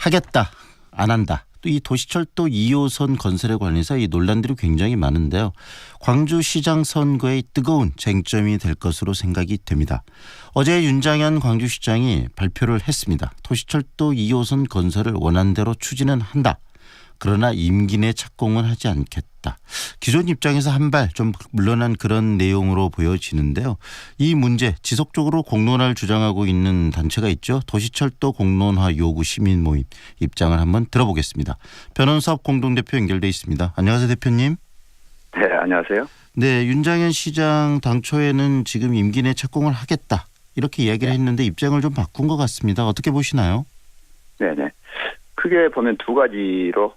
하겠다, 안 한다. 또 이 도시철도 2호선 건설에 관해서 이 논란들이 굉장히 많은데요. 광주시장 선거의 뜨거운 쟁점이 될 것으로 생각이 됩니다. 어제 윤장현 광주시장이 발표를 했습니다. 도시철도 2호선 건설을 원안대로 추진은 한다. 그러나 임기 내 착공은 하지 않겠다. 기존 입장에서 한 발 좀 물러난 그런 내용으로 보여지는데요. 이 문제 지속적으로 공론화를 주장하고 있는 단체가 있죠. 도시철도 공론화 요구 시민 모임 입장을 한번 들어보겠습니다. 변원섭 공동대표 연결돼 있습니다. 안녕하세요, 대표님. 네, 안녕하세요. 네, 윤장현 시장 당초에는 지금 임기 내 착공을 하겠다 이렇게 이야기를 했는데 입장을 좀 바꾼 것 같습니다. 어떻게 보시나요? 네네. 크게 보면 두 가지로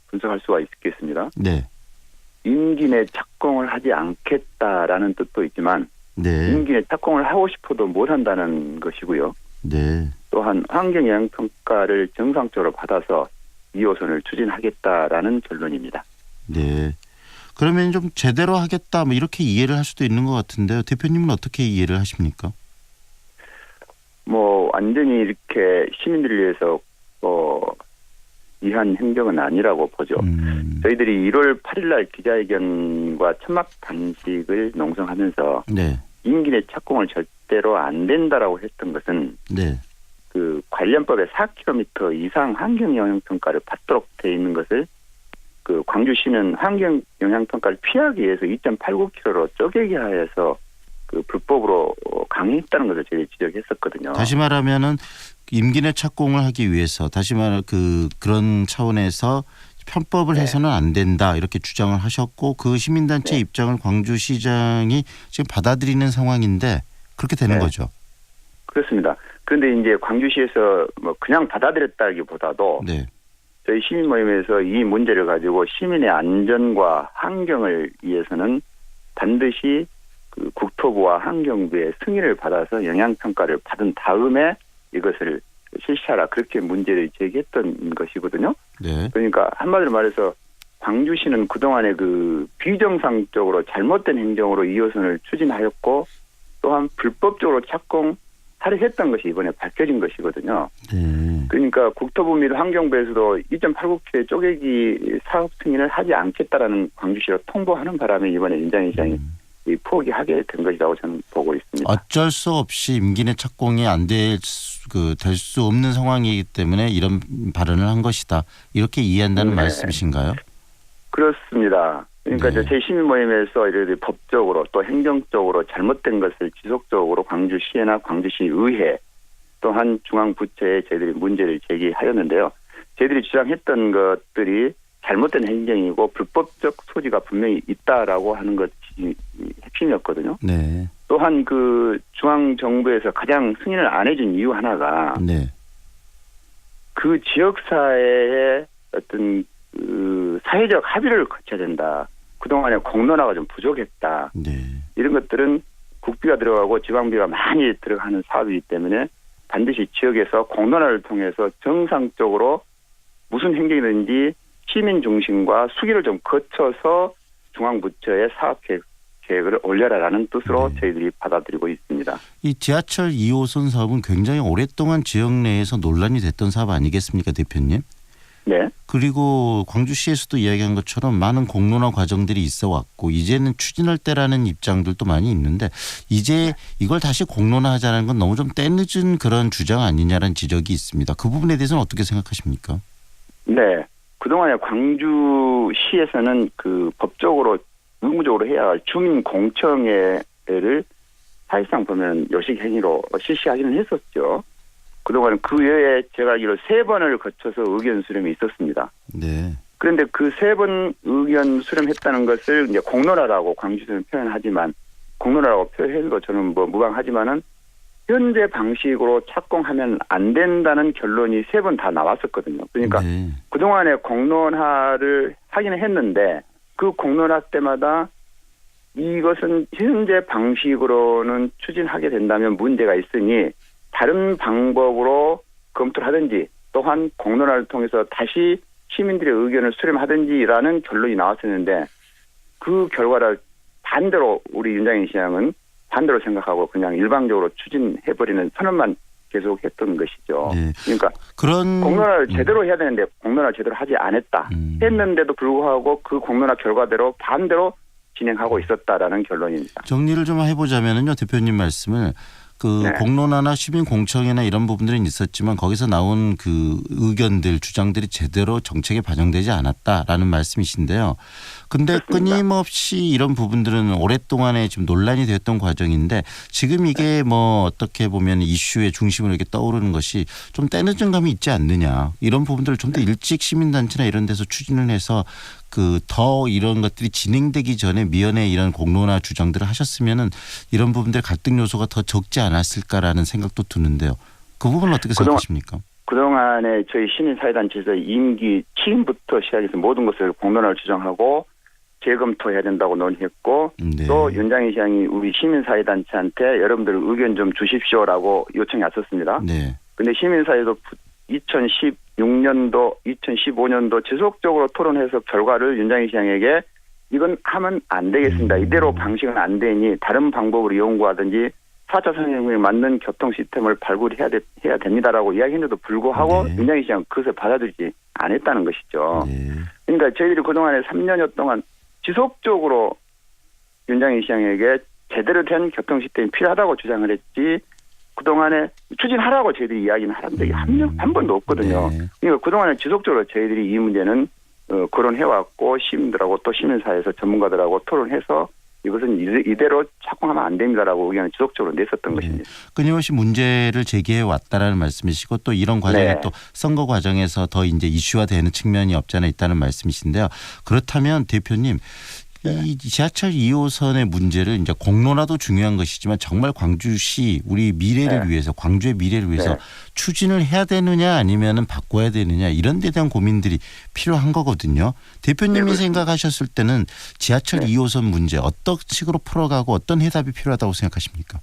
분석할 수가 있겠습니다. 네. 임기 내 착공을 하지 않겠다라는 뜻도 있지만 네. 임기 내 착공을 하고 싶어도 못한다는 것이고요. 네. 또한 환경영향평가를 정상적으로 받아서 2호선을 추진하겠다라는 결론입니다. 네. 그러면 좀 제대로 하겠다 뭐 이렇게 이해를 할 수도 있는 것 같은데요. 대표님은 어떻게 이해를 하십니까? 뭐 완전히 이렇게 시민들을 위해서 이한 행정은 아니라고 보죠. 저희들이 1월 8일 날 기자회견과 천막 단식을 농성하면서 네. 임기 내 착공을 절대로 안 된다라고 했던 것은 네. 그 관련법에 4km 이상 환경영향평가를 받도록 돼 있는 것을 그 광주시는 환경영향평가를 피하기 위해서 2.89km로 쪼개기 하여서 그 불법으로 강행했다는 것을 저희 지적했었거든요. 다시 말하면은 임기 내 착공을 하기 위해서 다시 말해 그런 차원에서 편법을 네. 해서는 안 된다 이렇게 주장을 하셨고 그 시민단체 네. 입장을 광주시장이 지금 받아들이는 상황인데 그렇게 되는 네. 거죠. 그렇습니다. 그런데 이제 광주시에서 뭐 그냥 받아들였다기보다도 네. 저희 시민 모임에서 이 문제를 가지고 시민의 안전과 환경을 위해서는 반드시 그 국토부와 환경부의 승인을 받아서 영향평가를 받은 다음에 이것을 실시하라 그렇게 문제를 제기했던 것이거든요. 네. 그러니까 한마디로 말해서 광주시는 그동안에 그 비정상적으로 잘못된 행정으로 2호선을 추진하였고 또한 불법적으로 착공하려 했던 것이 이번에 밝혀진 것이거든요. 네. 그러니까 국토부 및 환경부에서도 2.89km 쪼개기 사업 승인을 하지 않겠다라는 광주시로 통보하는 바람에 이번에 윤장현 시장이 포기하게 된 것이라고 저는 보고 있습니다. 어쩔 수 없이 임기 내 착공이 안 될 수 없는 상황이기 때문에 이런 발언을 한 것이다. 이렇게 이해한다는 네. 말씀이신가요? 그렇습니다. 그러니까 네. 제 시민 모임에서 이렇게 법적으로 또 행정적으로 잘못된 것을 지속적으로 광주시나 광주시 의회 또한 중앙부처에 저희들이 문제를 제기하였는데요. 저희들이 주장했던 것들이 잘못된 행정이고 불법적 소지가 분명히 있다라고 하는 것이 핵심이었거든요. 네. 또한 그 중앙정부에서 가장 승인을 안 해준 이유 하나가 네. 그 지역사회의 어떤 그 사회적 합의를 거쳐야 된다. 그동안에 공론화가 좀 부족했다. 네. 이런 것들은 국비가 들어가고 지방비가 많이 들어가는 사업이기 때문에 반드시 지역에서 공론화를 통해서 정상적으로 무슨 행정이든지 시민 중심과 수기를 좀 거쳐서 중앙부처의 사업 계획을 올려라라는 뜻으로 네. 저희들이 받아들이고 있습니다. 이 지하철 2호선 사업은 굉장히 오랫동안 지역 내에서 논란이 됐던 사업 아니겠습니까, 대표님? 네. 그리고 광주시에서도 이야기한 것처럼 많은 공론화 과정들이 있어 왔고 이제는 추진할 때라는 입장들도 많이 있는데 이제 이걸 다시 공론화하자는 건 너무 좀 때늦은 그런 주장 아니냐라는 지적이 있습니다. 그 부분에 대해서는 어떻게 생각하십니까? 네. 그동안에 광주시에서는 그 법적으로 의무적으로 해야 할 주민 공청회를 사실상 보면 요식 행위로 실시하기는 했었죠. 그동안 그 외에 제가 알기로 3번을 거쳐서 의견 수렴이 있었습니다. 네. 그런데 그 3번 의견 수렴했다는 것을 이제 공론화라고 광주시는 표현하지만 공론화라고 표현해도 저는 뭐 무방하지만은 현재 방식으로 착공하면 안 된다는 결론이 3번 다 나왔었거든요. 그러니까 네. 그동안에 공론화를 하기는 했는데 그 공론화 때마다 이것은 현재 방식으로는 추진하게 된다면 문제가 있으니 다른 방법으로 검토를 하든지 또한 공론화를 통해서 다시 시민들의 의견을 수렴하든지라는 결론이 나왔었는데 그 결과를 반대로 우리 윤장현 시장은 반대로 생각하고 그냥 일방적으로 추진해버리는 선언만 계속했던 것이죠. 네. 그러니까 그런 공론화를 제대로 해야 되는데 공론화를 제대로 하지 않았다. 했는데도 불구하고 그 공론화 결과대로 반대로 진행하고 있었다라는 결론입니다. 정리를 좀 해보자면요, 대표님 말씀을 그 네. 공론화나 시민 공청회나 이런 부분들은 있었지만 거기서 나온 그 의견들, 주장들이 제대로 정책에 반영되지 않았다라는 말씀이신데요. 근데 그렇습니다. 끊임없이 이런 부분들은 오랫동안에 지금 논란이 되었던 과정인데 지금 이게 뭐 어떻게 보면 이슈의 중심으로 이렇게 떠오르는 것이 좀 때늦은 감이 있지 않느냐. 이런 부분들을 좀 더 일찍 시민단체나 이런 데서 추진을 해서 그 더 이런 것들이 진행되기 전에 미연에 이런 공론화 주장들을 하셨으면은 이런 부분들 갈등 요소가 더 적지 않았을까라는 생각도 드는데요. 그 부분은 어떻게 생각하십니까? 그동안에 저희 시민사회단체에서 임기 취임부터 시작해서 모든 것을 공론화를 주장하고 재검토해야 된다고 논의했고 네. 또 윤장희 시장이 우리 시민사회단체한테 여러분들 의견 좀 주십시오라고 요청이 왔었습니다. 네. 근데 시민사회도 2016년도, 2015년도 지속적으로 토론해서 결과를 윤장희 시장에게 이건 하면 안 되겠습니다. 이대로 방식은 안 되니 다른 방법으로 연구하든지 4차 산업혁명에 맞는 교통 시스템을 해야 됩니다라고 이야기했는데도 불구하고 네. 윤장희 시장은 그것을 받아들이지 않았다는 것이죠. 네. 그러니까 저희들이 그동안에 3년여 동안 지속적으로 윤장희 시장에게 제대로 된 교통 시스템이 필요하다고 주장을 했지 그동안에 추진하라고 저희들이 이야기는 한 적이 한 번도 없거든요. 네. 그러니까 그동안에 지속적으로 저희들이 이 문제는 거론해왔고 시민들하고 또 시민사회에서 전문가들하고 토론해서 이것은 이대로 착공하면 안 됩니다라고 의견을 지속적으로 냈었던 것입니다. 끊임없이 문제를 제기해 왔다라는 말씀이시고 또 이런 과정에 네. 또 선거 과정에서 더 이제 이슈화되는 측면이 없지 않아 있다는 말씀이신데요. 그렇다면 대표님 이 지하철 2호선의 문제를 이제 공론화도 중요한 것이지만 정말 광주시 우리 미래를 네. 위해서 광주의 미래를 위해서 네. 추진을 해야 되느냐 아니면은 바꿔야 되느냐 이런 데 대한 고민들이 필요한 거거든요. 대표님이 네, 생각하셨을 때는 지하철 네. 2호선 문제 어떤 식으로 풀어가고 어떤 해답이 필요하다고 생각하십니까?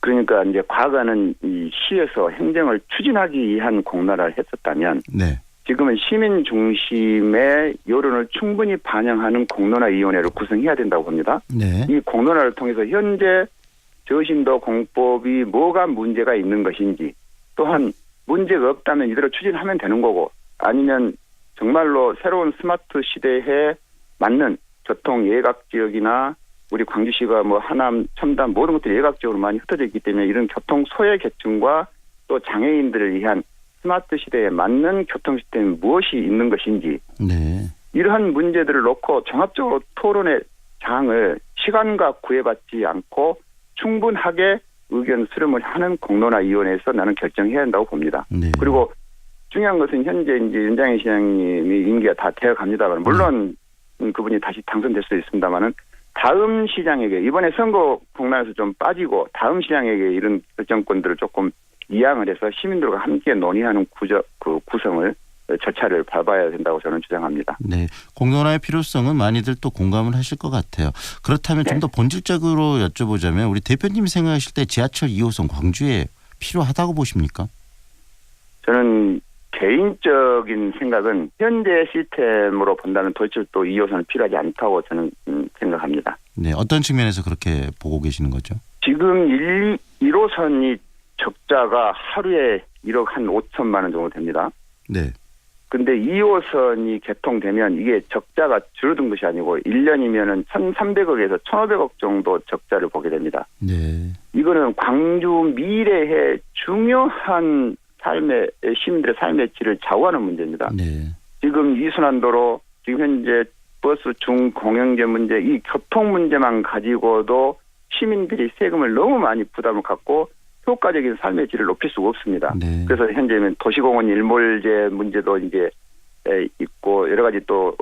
그러니까 이제 과거는 이 시에서 행정을 추진하기 위한 공론화를 했었다면 네. 지금은 시민 중심의 여론을 충분히 반영하는 공론화위원회를 구성해야 된다고 봅니다. 네. 이 공론화를 통해서 현재 저신도 공법이 뭐가 문제가 있는 것인지 또한 문제가 없다면 이대로 추진하면 되는 거고 아니면 정말로 새로운 스마트 시대에 맞는 교통 예각 지역이나 우리 광주시가 뭐 하남, 첨단 모든 것들이 예각적으로 많이 흩어져 있기 때문에 이런 교통 소외 계층과 또 장애인들을 위한 스마트 시대에 맞는 교통 시스템이 무엇이 있는 것인지 네. 이러한 문제들을 놓고 종합적으로 토론의 장을 시간과 구애받지 않고 충분하게 의견 수렴을 하는 공론화위원회에서 나는 결정해야 한다고 봅니다. 네. 그리고 중요한 것은 현재 이제 윤장희 시장님이 임기가 다 되어갑니다만 물론 그분이 다시 당선될 수도 있습니다만은 다음 시장에게 이번에 선거 공론에서 좀 빠지고 다음 시장에게 이런 결정권들을 조금 이양을 해서 시민들과 함께 논의하는 구성을 절차를 밟아야 된다고 저는 주장합니다. 네, 공론화의 필요성은 많이들 또 공감을 하실 것 같아요. 그렇다면 네. 좀 더 본질적으로 여쭤보자면 우리 대표님이 생각하실 때 지하철 2호선 광주에 필요하다고 보십니까? 저는 개인적인 생각은 현재 시스템으로 본다면 도시철도 2호선은 필요하지 않다고 저는 생각합니다. 네, 어떤 측면에서 그렇게 보고 계시는 거죠? 지금 1호선이 적자가 하루에 1억 한 5천만 원 정도 됩니다. 네. 근데 2호선이 개통되면 이게 적자가 줄어든 것이 아니고 1년이면은 1,300억에서 1,500억 정도 적자를 보게 됩니다. 네. 이거는 광주 미래의 중요한 시민들의 삶의 질을 좌우하는 문제입니다. 네. 지금 이순환도로 지금 현재 버스 중공영제 문제 이 교통 문제만 가지고도 시민들이 세금을 너무 많이 부담을 갖고 효과적인 삶의 질을 높일 수가 없습니다. 네. 그래서 현재는 도시공원 일몰제 문제도 이제 있고 여러 가지 또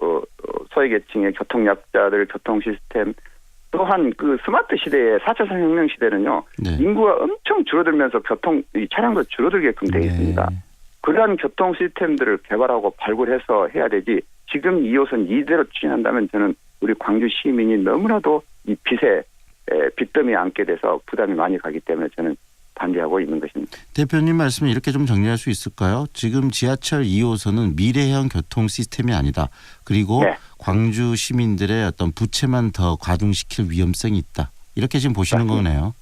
소외계층의 교통약자들 교통 시스템 또한 그 스마트 시대에 4차 산업혁명 시대는요. 네. 인구가 엄청 줄어들면서 이 차량도 줄어들게끔 되어 있습니다. 네. 그러한 교통 시스템들을 개발하고 발굴해서 해야 되지 지금 2호선 이대로 추진한다면 저는 우리 광주 시민이 너무나도 이 빚더미에 앉게 돼서 부담이 많이 가기 때문에 저는 반대하고 있는 것입니다. 대표님 말씀을 이렇게 좀 정리할 수 있을까요? 지금 지하철 2호선은 미래형 교통 시스템이 아니다. 그리고 네. 광주 시민들의 어떤 부채만 더 과중시킬 위험성이 있다. 이렇게 지금 보시는 맞습니다. 거네요.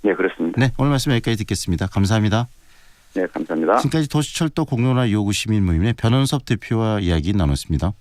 네, 그렇습니다. 네, 오늘 말씀 여기까지 듣겠습니다. 감사합니다. 네, 감사합니다. 지금까지 도시철도 공론화 요구 시민모임의 변원섭 대표와 이야기 나눴습니다.